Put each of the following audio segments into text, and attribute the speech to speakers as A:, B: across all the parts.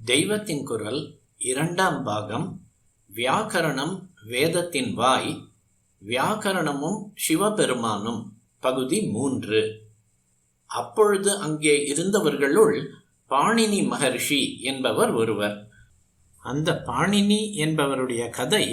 A: தெய்வத்தின் குரல் இரண்டாம் பாகம். வியாக்கரணம் வேதத்தின் வாய், வியாக்கரணமும் சிவபெருமானும், பகுதி 3. அப்பொழுது அங்கே இருந்தவர்களுள் பாணினி மகர்ஷி என்பவர் ஒருவர். அந்த பாணினி என்பவருடைய கதை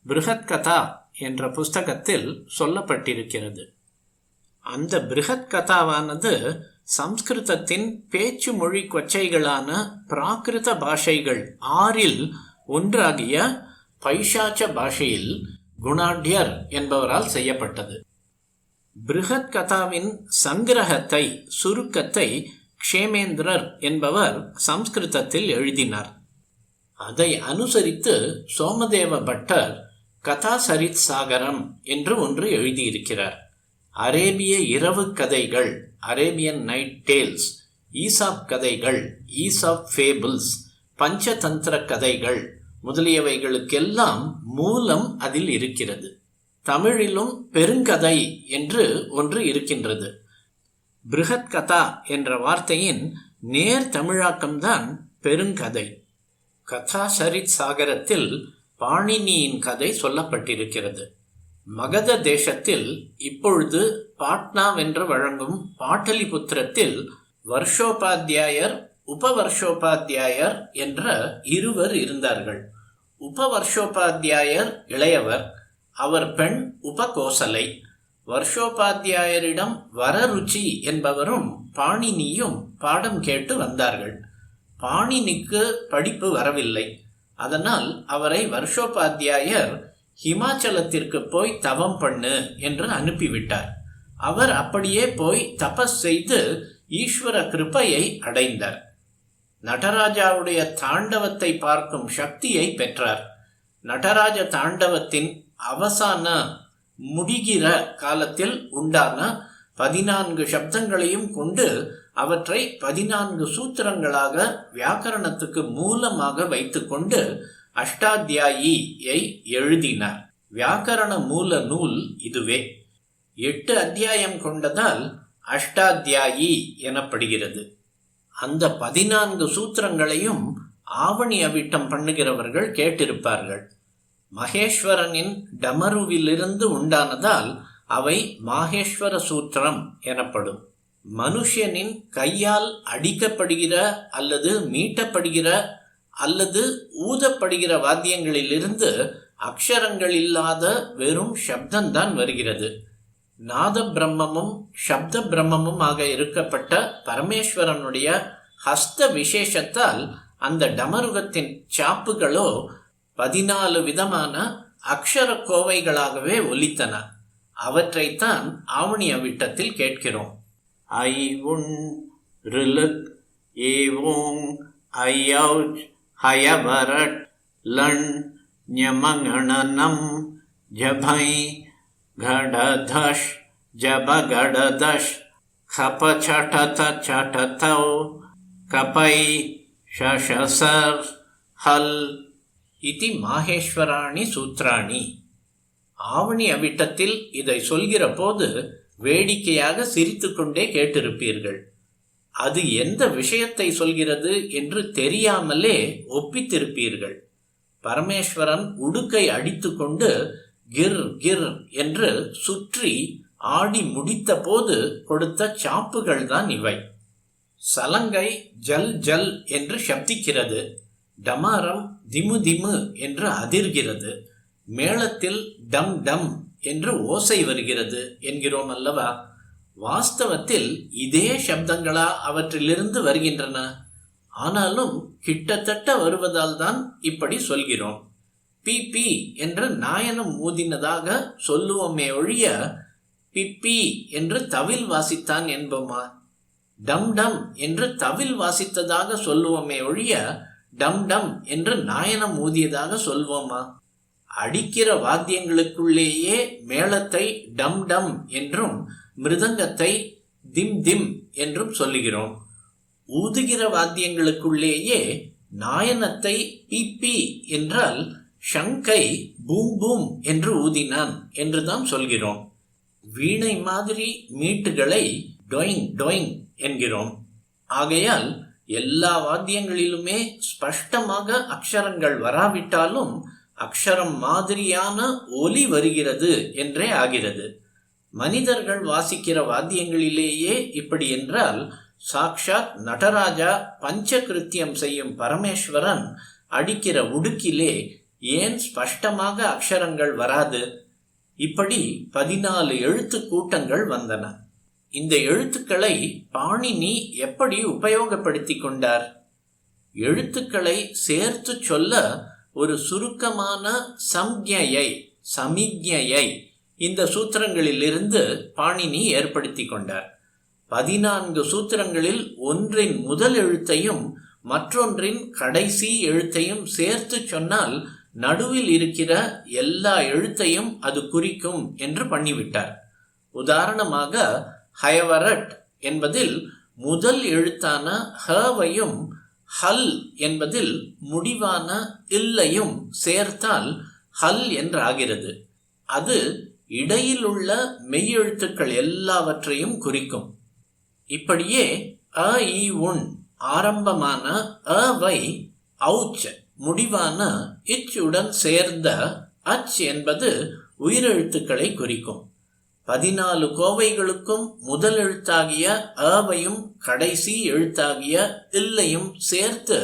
A: பிருஹத்கதா என்ற புஸ்தகத்தில் சொல்லப்பட்டிருக்கிறது. அந்த பிருஹத்கதாவானது சம்ஸ்கிருதத்தின் பேச்சு மொழி கொச்சைகளான பிராகிருத பாஷைகள் 6இல் ஒன்றாகிய பைசாச்ச பாஷையில் குணாட்யர் என்பவரால் செய்யப்பட்டது. பிருஹத்கதாவின் சங்கிரகத்தை, சுருக்கத்தை க்ஷேமேந்திரர் என்பவர் சம்ஸ்கிருதத்தில் எழுதினார். அதை அனுசரித்து சோமதேவ பட்டர் கதாசரித் சாகரம் என்று ஒன்று எழுதியிருக்கிறார். அரேபிய இரவு கதைகள், அரேபியன் நைட் டேல்ஸ், ஈசாப் கதைகள், ஈசாப் ஃபேபிள்ஸ், பஞ்சதந்திர கதைகள் முதலியவைகளுக்கெல்லாம் மூலம் அதில் இருக்கிறது. தமிழிலும் பெருங்கதை என்று ஒன்று இருக்கின்றது. பிருஹத்கதா என்ற வார்த்தையின் நேர் தமிழாக்கம்தான் பெருங்கதை. கதாசரித் சாகரத்தில் பாணினியின் கதை சொல்லப்பட்டிருக்கிறது. மகத தேசத்தில் இப்பொழுது பாட்னா வென்று வழங்கும் பாட்டலிபுத்திரத்தில் வருஷோபாத்தியாயர், உபவர்ஷோபாத்தியாயர் என்ற இருவர் இருந்தார்கள். உபவர்ஷோபாத்தியாயர் இளையவர், அவர் பெண் உபகோசலை. வருஷோபாத்தியாயரிடம் வரருச்சி என்பவரும் பாணினியும் பாடம் கேட்டு வந்தார்கள். பாணினிக்கு படிப்பு வரவில்லை. அதனால் அவரை வருஷோபாத்தியாயர் ஹிமாச்சலத்திற்கு போய் தவம் பண்ணு என்று அனுப்பிவிட்டார். அவர் அப்படியே போய் தபஸ் செய்து ஈஸ்வர கிருபையை அடைந்தார். நடராஜாவுடைய தாண்டவத்தை பார்க்கும் சக்தியை பெற்றார். நடராஜ தாண்டவத்தின் அவசான முடிகிற காலத்தில் உண்டான 14 சப்தங்களையும் கொண்டு அவற்றை 14 சூத்திரங்களாக வியாக்கரணத்துக்கு மூலமாக வைத்துக்கொண்டு அஷ்டாத்தியாயியை எழுதினார். வியாக்கரண மூல நூல் இதுவே. 8 அத்தியாயம் கொண்டதால் அஷ்டாத்தியாயி எனப்படுகிறது. அந்த 14 சூத்திரங்களையும் ஆவணி அவிட்டம் பண்ணுகிறவர்கள் கேட்டிருப்பார்கள். மகேஸ்வரனின் டமருவிலிருந்து உண்டானதால் அவை மாகேஸ்வர சூத்திரம் எனப்படும். மனுஷனின் கையால் அடிக்கப்படுகிற அல்லது மீட்டப்படுகிற அல்லது ஊதப்படுகிற வாத்தியங்களிலிருந்து அக்ஷரங்கள் இல்லாத வெறும் சப்தம்தான் வருகிறது. நாத பிரம்மமும் சப்த பிரம்மமும் ஆக இருக்கப்பட்ட பரமேஸ்வரனுடைய ஹஸ்த விசேஷத்தால் அந்த டமருகத்தின் சாப்புகளோ 14 விதமான அக்ஷர கோவைகளாகவே ஒலித்தன. அவற்றைத்தான் ஆவணி அவிட்டத்தில் கேட்கிறோம். ஐ உன் ரிலுக் ஏவோங் ஐயௌஜ் ஹயவரட் லண் ஞமங்கணனம் ஜபை கடதஷ் ஜபகடதஷ் கபசடத சடதௌ கபை ஷஷசர் ஹல் இதி மாகேஸ்வராணி சூத்ராணி. ஆவணி அவிட்டத்தில் இதை சொல்கிற போது வேடிக்கையாக சிரித்து கொண்டே கேட்டிருப்பீர்கள். அது எந்த விஷயத்தை சொல்கிறது என்று தெரியாமலே ஒப்பித்திருப்பீர்கள். பரமேஸ்வரன் உடுக்கை அடித்து கொண்டு கிர் கிர் என்று சுற்றி ஆடி முடித்த போது கொடுத்த சாப்புகள் தான் இவை. சலங்கை ஜல் ஜல் என்று சப்திக்கிறது. டமாரம் திமு திமு என்று அதிர்கிறது. மேளத்தில் டம் டம் என்று ஓசை வருகிறது என்கிறோம் அல்லவா? வாஸ்தவத்தில் இதே சப்தங்களா அவற்றிலிருந்து வருகின்றன. ஆனாலும் கிட்டத்தட்ட வருவதால் தான் இப்படி சொல்கிறோம். பி பி என்று நாயனம் ஊதினதாக சொல்லுவோமே ஒழிய பிப்பி என்று தவில் வாசித்தான் என்போமா? டம் டம் என்று தவில் வாசித்ததாக சொல்லுவோமே ஒழிய டம் டம் என்று நாயனம் ஊதியதாக சொல்வோமா? அடிக்கிற வாத்தியங்களுக்குள்ளேயே மேளத்தை டம் டம் என்றும் மிருதங்கத்தை திம் திம் என்றும் சொல்லுகிறோம். ஊதுகிற வாத்தியங்களுக்குள்ளேயே நாயனத்தை பிப்பி என்றால் ஷங்கை பூம் பூம் என்று ஊதினான் என்றுதான் சொல்கிறோம். வீணை மாதிரி மீட்டுகளை டொயிங் டொயிங் என்கிறோம். ஆகையால் எல்லா வாத்தியங்களிலுமே ஸ்பஷ்டமாக அக்ஷரங்கள் வராவிட்டாலும் அக்ஷரம் மாதிரியான ஒலி வருகிறது என்றே ஆகிறது. மனிதர்கள் வாசிக்கிற வாத்தியங்களிலேயே இப்படி என்றால், சாக்ஷாத் நடராஜா பஞ்சகிருத்தியம் செய்யும் பரமேஸ்வரன் அடிக்கிற உடுக்கிலே ஏன் ஸ்பஷ்டமாக அக்ஷரங்கள் வராது? இப்படி 14 எழுத்து கூட்டங்கள் வந்தன. இந்த எழுத்துக்களை பாணினி எப்படி உபயோகப்படுத்தி கொண்டார்? எழுத்துக்களை சேர்த்து சொல்ல ஒரு சுருக்கமான சமிக்ஞையை இந்த சூத்திரங்களிலிருந்து பாணினி ஏற்படுத்தி கொண்டார். 14 சூத்திரங்களில் ஒன்றின் முதல் எழுத்தையும் மற்றொன்றின் கடைசி எழுத்தையும் சேர்த்து சொன்னால் நடுவில் இருக்கிற எல்லா எழுத்தையும் அது குறிக்கும் என்று பண்ணிவிட்டார். உதாரணமாக, ஹயவரட் என்பதில் முதல் எழுத்தான ஹவையும் ஹல் என்பதில் முடிவான இல்லையும் சேர்த்தால் ஹல் என்றாகிறது. அது இடையில் உள்ள மெய்யெழுத்துக்கள் எல்லாவற்றையும் குறிக்கும். இப்படியே அ இ உன் ஆரம்பமான அவை ஔச் முடிவான இச் உடன் சேர்ந்த அச் என்பது உயிரெழுத்துக்களை குறிக்கும். 14 கோவைகளுக்கும் முதல் எழுத்தாகிய அவையும் கடைசி எழுத்தாகிய இல்லையும் சேர்த்து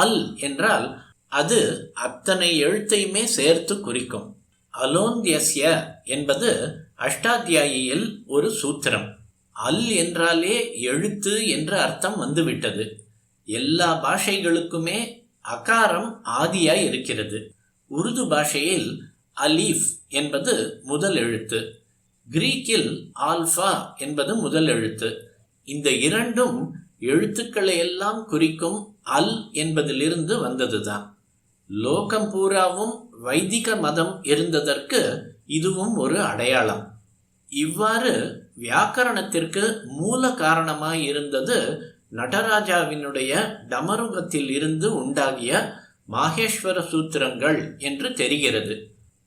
A: அல் என்றால் அது அத்தனை எழுத்தையுமே சேர்த்து குறிக்கும். அலோந்தியஸ்ய என்பது அஷ்டாத்தியாயியில் ஒரு சூத்திரம். அல் என்றாலே எழுத்து என்ற அர்த்தம் வந்துவிட்டது. எல்லா பாஷைகளுக்குமே அகாரம் ஆதியாய் இருக்கிறது. உருது பாஷையில் அலீஃப் என்பது முதல் எழுத்து, கிரீக்கில் ஆல்பா என்பது முதல் எழுத்து. இந்த இரண்டும் எழுத்துக்களை எல்லாம் குறிக்கும் அல் என்பதிலிருந்து வந்ததுதான். லோகம் பூராவும் வைதிக மதம் இருந்ததற்கு இதுவும் ஒரு அடையாளம். இவ்வாறு வியாக்கரணத்திற்கு மூல காரணமாய் இருந்தது நடராஜாவினுடைய டமருகத்தில் இருந்து உண்டாகிய மாகேஸ்வர சூத்திரங்கள் என்று தெரிகிறது.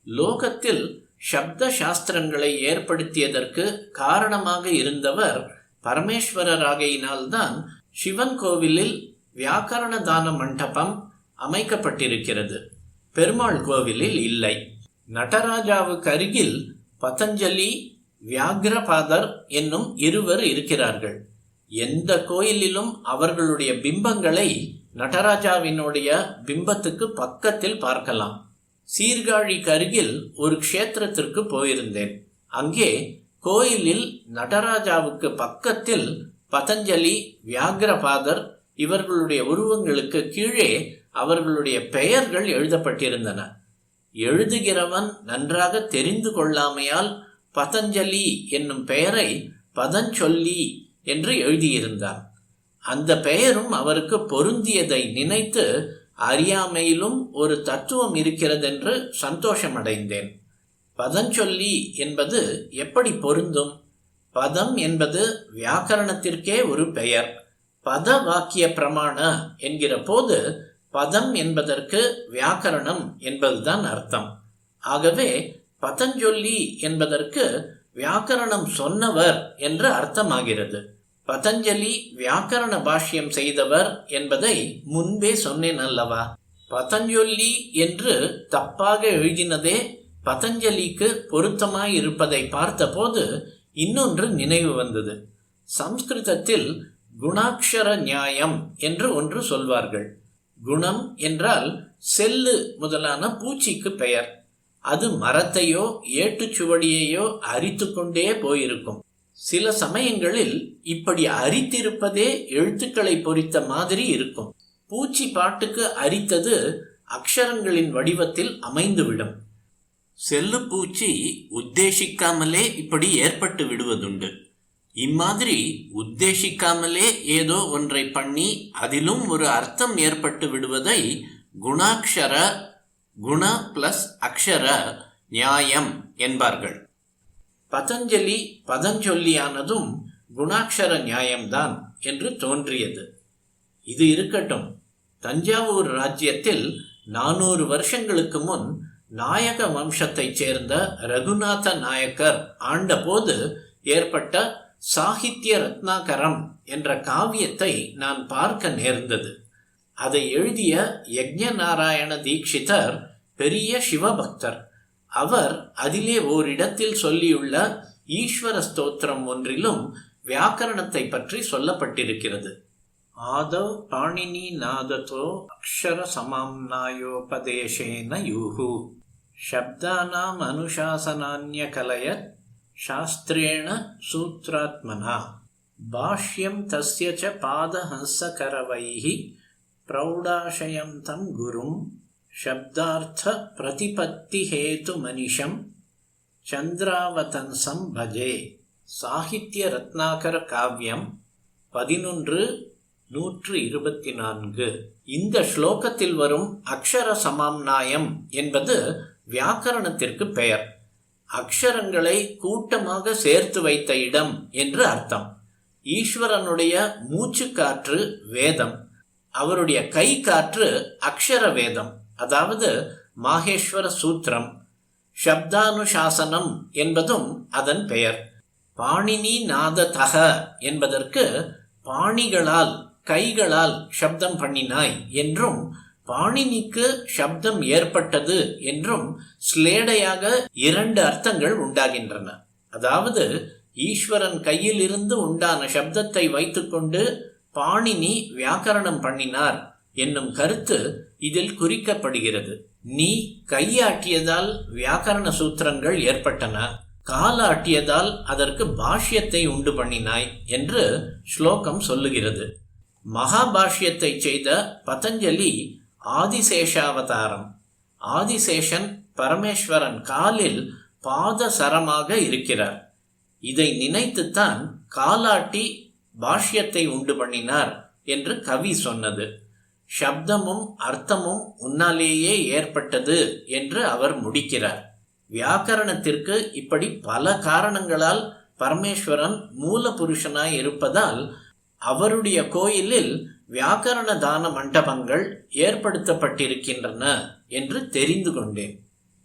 A: லோகத்தில் சப்த சாஸ்திரங்களை ஏற்படுத்தியதற்கு காரணமாக இருந்தவர் பரமேஸ்வரராகையினால்தான் சிவன் கோவிலில் வியாக்கரண தான மண்டபம் அமைக்கப்பட்டிருக்கிறது. பெருமாள் கோவிலில் இல்லை. நடராஜாவுக்கு அருகில் பதஞ்சலி, வியாக்ரபாதர் என்னும் இருவர் இருக்கிறார்கள். எந்த கோயிலிலும் அவர்களுடைய பிம்பங்களை நடராஜாவினுடைய பிம்பத்துக்கு பக்கத்தில் பார்க்கலாம். சீர்காழிக்கு அருகில் ஒரு க்ஷேத்திரத்திற்கு போயிருந்தேன். அங்கே கோயிலில் நடராஜாவுக்கு பக்கத்தில் பதஞ்சலி, வியாக்ரபாதர் இவர்களுடைய உருவங்களுக்கு கீழே அவர்களுடைய பெயர்கள் எழுதப்பட்டிருந்தன. எழுதுகிறவன் நன்றாக தெரிந்து கொள்ளாமையால் பதஞ்சலி என்னும் பெயரை பதஞ்சொல்லி என்று எழுதியிருந்தான். அந்த பெயரும் அவருக்கு பொருந்தியதை நினைத்து அறியாமையிலும் ஒரு தத்துவம் இருக்கிறதென்று சந்தோஷமடைந்தேன். பதஞ்சொல்லி என்பது எப்படி பொருந்தும்? பதம் என்பது வியாக்கரணத்திற்கே ஒரு பெயர். பத வாக்கிய பிரமாண என்கிற போது பதம் என்பதற்கு வியாக்கரணம் என்பதுதான் அர்த்தம். ஆகவே பதஞ்சொல்லி என்பதற்கு வியாக்கரணம் சொன்னவர் என்று அர்த்தமாகிறது. பதஞ்சலி வியாக்கரண பாஷ்யம் செய்தவர் என்பதை முன்பே சொன்னேன் அல்லவா? பதஞ்சொல்லி என்று தப்பாக எழுதினதே பதஞ்சலிக்கு பொருத்தமாய் இருப்பதை பார்த்தபோது இன்னொன்று நினைவு வந்தது. சம்ஸ்கிருதத்தில் குணாக்ஷர நியாயம் என்று ஒன்று சொல்வார்கள். குணம் என்றால் செல்லு முதலான பூச்சிக்கு பெயர். அது மரத்தையோ ஏட்டுச்சுவடியையோ அரித்து கொண்டே போயிருக்கும். சில சமயங்களில் இப்படி அரித்திருப்பதே எழுத்துக்களை பொறித்த மாதிரி இருக்கும். பூச்சி பாட்டுக்கு அரித்தது அக்ஷரங்களின் வடிவத்தில் அமைந்துவிடும். செல்லு பூச்சி உத்தேசிக்காமலே இப்படி ஏற்பட்டு விடுவதுண்டு. இம்மாதிரி உத்தேசிக்காமலே ஏதோ ஒன்றை பண்ணி அதிலும் ஒரு அர்த்தம் ஏற்பட்டு விடுவதை குணாக்ஷர, குண பிளஸ் அக்ஷர நியாயம் என்பார்கள். பதஞ்சலி பதஞ்சொல்லியானதும் குணாக்ஷர நியாயம்தான் என்று தோன்றியது. இது இருக்கட்டும். தஞ்சாவூர் ராஜ்யத்தில் 400 வருஷங்களுக்கு முன் நாயக வம்சத்தைச் சேர்ந்த ரகுநாத நாயக்கர் ஆண்டபோது ஏற்பட்ட சாகித்ய ரத்னாகரம் என்ற காவியத்தை நான் பார்க்க நேர்ந்தது. அதை எழுதிய யஜ்ஞநாராயண தீக்ஷிதர் பெரிய சிவபக்தர். அவர் அதிலே ஓரிடத்தில் சொல்லியுள்ள ஈஸ்வர ஸ்தோத்திரம் ஒன்றிலும் வியாக்கரணத்தை பற்றி சொல்லப்பட்டிருக்கிறது. ஆதவ் பாணினி நாததோ அக்ஷர சமாம்னாயோபதேசேன யூஹு சப்தானாம் அனுசாசனான்ய கலயத் சாஸ்திரேண சூத்ராத்மனா பாஷ்யம் தஸ்ய ச பாதஹம்சகரவைஹி பிரௌடாஷயம் தம் குரும் சப்தார்த்த பிரதிபத்தி ஹேது மனிஷம் சந்திராவதன்சம் பஜே. சாகித்ய ரத்னாகர காவியம் 11:124. இந்த ஸ்லோகத்தில் வரும் அக்ஷர சமாம்னாயம் என்பது வியாக்கரணத்திற்கு பெயர். அக்ஷரங்களை கூட்டமாக சேர்த்து வைத்த இடம் என்று அர்த்தம். ஈஸ்வரனுடைய மூச்சு காற்று வேதம், அவருடைய கை காற்று அக்ஷர வேதம், அதாவது மாஹேஸ்வர சூத்திரம். சப்தானுசாசனம் என்பதும் அதன் பெயர். பாணினி நாததக என்பதற்கு பாணிகளால் கைகளால் சப்தம் பண்ணினாய் என்றும், பாணினிக்கு சப்தம் ஏற்பட்டது என்றும் ஸ்லேடையாக 2 அர்த்தங்கள் உண்டாகின்றன. அதாவது ஈஸ்வரன் கையில் இருந்து உண்டான சப்தத்தை வைத்துக்கொண்டு பாணினி வியாக்கரணம் பண்ணினார் என்னும் கருத்து இதில் குறிக்கப்படுகிறது. நீ கையாட்டியதால் வியாக்கரண சூத்திரங்கள் ஏற்பட்டன, காலாட்டியதால் அதற்கு பாஷ்யத்தை உண்டு பண்ணினாய் என்று ஸ்லோகம் சொல்லுகிறது. மகாபாஷ்யத்தை செய்த பதஞ்சலி ஆதிசேஷாவதாரம். ஆதிசேஷன் பரமேஸ்வரன் காலில் பாதசரமாக இருக்கிறார். இதை நினைத்துத்தான் காலாட்டி பாஷ்யத்தை உண்டு பண்ணினார் என்று கவி சொன்னது. சப்தமும் அர்த்தமும் உன்னாலேயே ஏற்பட்டது என்று அவர் முடிக்கிறார். வியாக்கரணத்திற்கு இப்படி பல காரணங்களால் பரமேஸ்வரன் மூல புருஷனாய் இருப்பதால் அவருடைய கோயிலில் வியாக்கரண தான மண்டபங்கள் ஏற்படுத்தப்பட்டிருக்கின்றன என்று தெரிந்து கொண்டேன்.